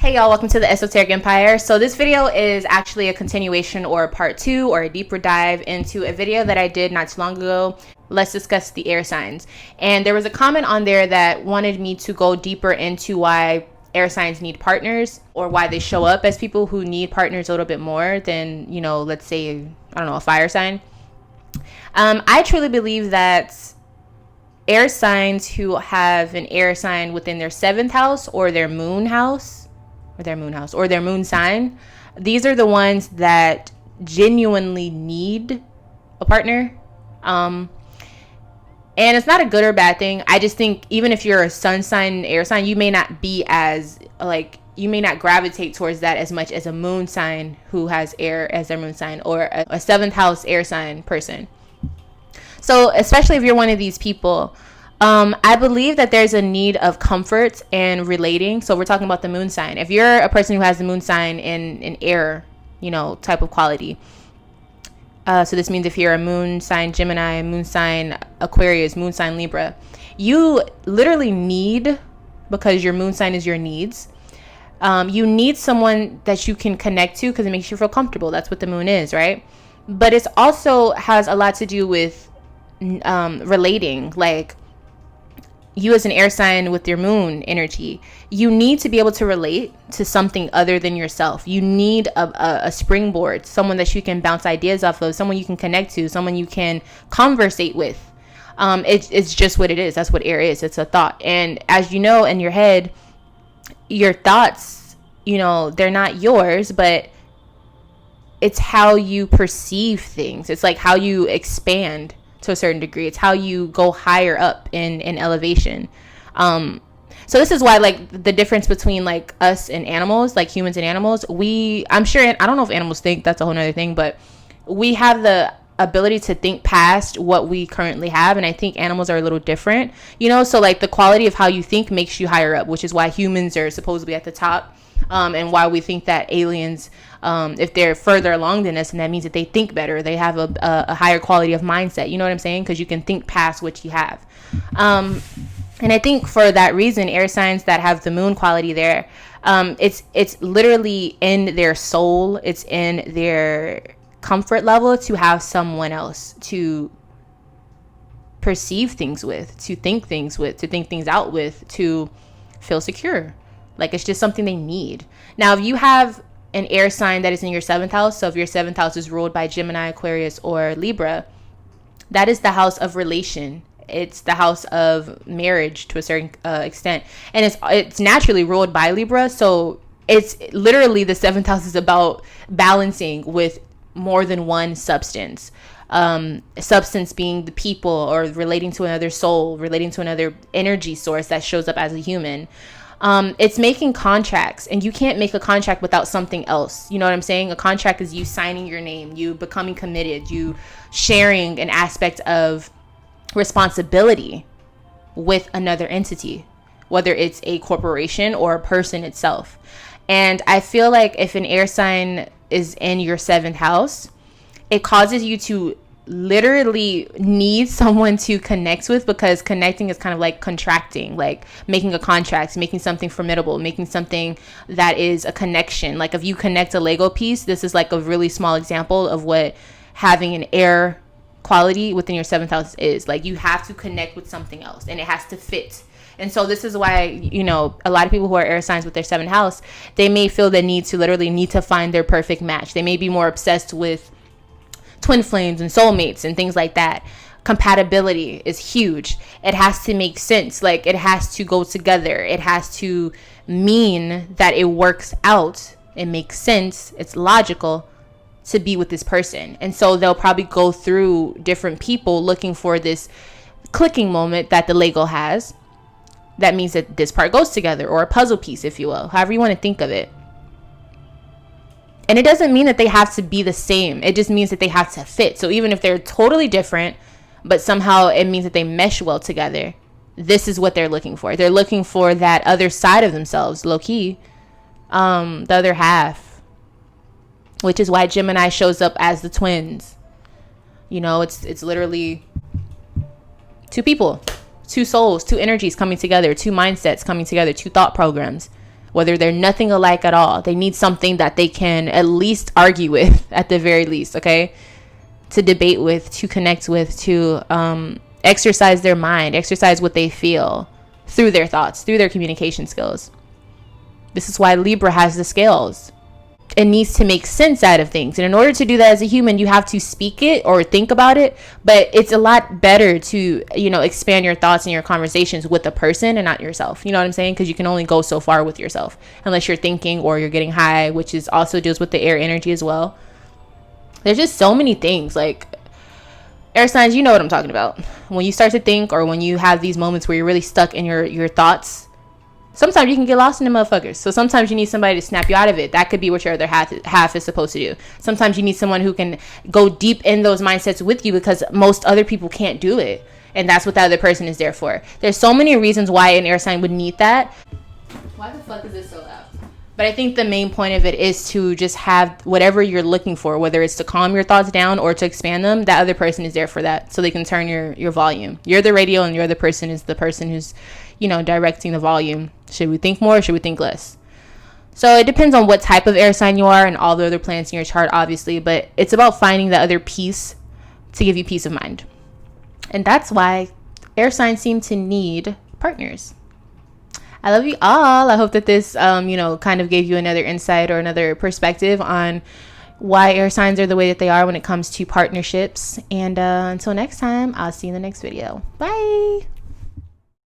Hey y'all, welcome to the Esoteric Empire. So this video is actually a continuation or a part 2 or a deeper dive into a video that I did not too long ago. Let's discuss the air signs. And there was a comment on there that wanted me to go deeper into why air signs need partners, or why they show up as people who need partners a little bit more than, you know, let's say, I don't know, a fire sign. I truly believe that air signs who have an air sign within their 7th house or their moon house, or their moon sign, these are the ones that genuinely need a partner. And it's not a good or bad thing. I just think even if you're a sun sign, air sign, you may not be as you may not gravitate towards that as much as a moon sign who has air as their moon sign, or a 7th house air sign person. So especially if you're one of these people, I believe that there's a need of comfort and relating. So we're talking about the moon sign. If you're a person who has the moon sign in an air, type of quality. So this means if you're a moon sign Gemini, moon sign Aquarius, moon sign Libra, you literally need, because your moon sign is your needs, you need someone that you can connect to because it makes you feel comfortable. That's what the moon is, right? But it also has a lot to do with relating. Like, you as an air sign with your moon energy, you need to be able to relate to something other than yourself. You need a springboard, someone that you can bounce ideas off of, someone you can connect to, someone you can conversate with. It's just what it is. That's what air is. It's a thought. And as you know, in your head, your thoughts, they're not yours, but it's how you perceive things. It's like how you expand to a certain degree. It's how you go higher up in elevation. So this is why, like, the difference between like us and animals, like humans and animals, I'm sure, I don't know if animals think, that's a whole nother thing, but we have the ability to think past what we currently have. And I think animals are a little different, so like the quality of how you think makes you higher up, which is why humans are supposedly at the top. And why we think that aliens, if they're further along than us, and that means that they think better, they have a higher quality of mindset. You know what I'm saying? Because you can think past what you have. And I think for that reason, air signs that have the moon quality there, it's literally in their soul. It's in their comfort level to have someone else to perceive things with, to think things with, to think things out with, to feel secure. Like, it's just something they need. Now, if you have an air sign that is in your 7th house, so if your 7th house is ruled by Gemini, Aquarius, or Libra, that is the house of relation. It's the house of marriage to a certain extent. And it's naturally ruled by Libra. So it's literally, the 7th house is about balancing with more than one substance. Substance being the people, or relating to another soul, relating to another energy source that shows up as a human. It's making contracts, and you can't make a contract without something else. You know what I'm saying? A contract is you signing your name, you becoming committed, you sharing an aspect of responsibility with another entity, whether it's a corporation or a person itself. And I feel like if an air sign is in your 7th house, it causes you to literally need someone to connect with, because connecting is kind of like contracting, like making a contract, making something formidable, making something that is a connection. Like, if you connect a Lego piece, this is like a really small example of what having an air quality within your 7th house is. Like, you have to connect with something else, and it has to fit. And so this is why, a lot of people who are air signs with their 7th house, they may feel the need to find their perfect match. They may be more obsessed with twin flames and soulmates and things like that. Compatibility is huge. It has to make sense. Like, it has to go together. It has to mean that it works out. It makes sense. It's logical to be with this person. And so they'll probably go through different people looking for this clicking moment that the Lego has. That means that this part goes together, or a puzzle piece, if you will, however you want to think of it. And it doesn't mean that they have to be the same. It just means that they have to fit. So even if they're totally different, but somehow it means that they mesh well together, this is what they're looking for. They're looking for that other side of themselves, low key, the other half, which is why Gemini shows up as the twins. It's literally two people, two souls, two energies coming together, two mindsets coming together, two thought programs. whether they're nothing alike at all. They need something that they can at least argue with, at the very least, okay? To debate with, to connect with, to exercise their mind, exercise what they feel through their thoughts, through their communication skills. This is why Libra has the scales. It needs to make sense out of things. And in order to do that as a human, you have to speak it or think about it. But it's a lot better to, expand your thoughts and your conversations with a person and not yourself. You know what I'm saying? Because you can only go so far with yourself unless you're thinking or you're getting high, which is also deals with the air energy as well. There's just so many things. Like, air signs, you know what I'm talking about. When you start to think, or when you have these moments where you're really stuck in your thoughts, sometimes you can get lost in the motherfuckers. So sometimes you need somebody to snap you out of it. That could be what your other half is supposed to do. Sometimes you need someone who can go deep in those mindsets with you, because most other people can't do it. And that's what the other person is there for. There's so many reasons why an air sign would need that. Why the fuck is this so loud? But I think the main point of it is to just have whatever you're looking for, whether it's to calm your thoughts down or to expand them. That other person is there for that, so they can turn your volume. You're the radio, and your other person is the person who's, directing the volume. Should we think more or should we think less? So it depends on what type of air sign you are and all the other planets in your chart, obviously. But it's about finding the other piece to give you peace of mind. And that's why air signs seem to need partners. I love you all. I hope that this, kind of gave you another insight or another perspective on why air signs are the way that they are when it comes to partnerships. And until next time, I'll see you in the next video. Bye.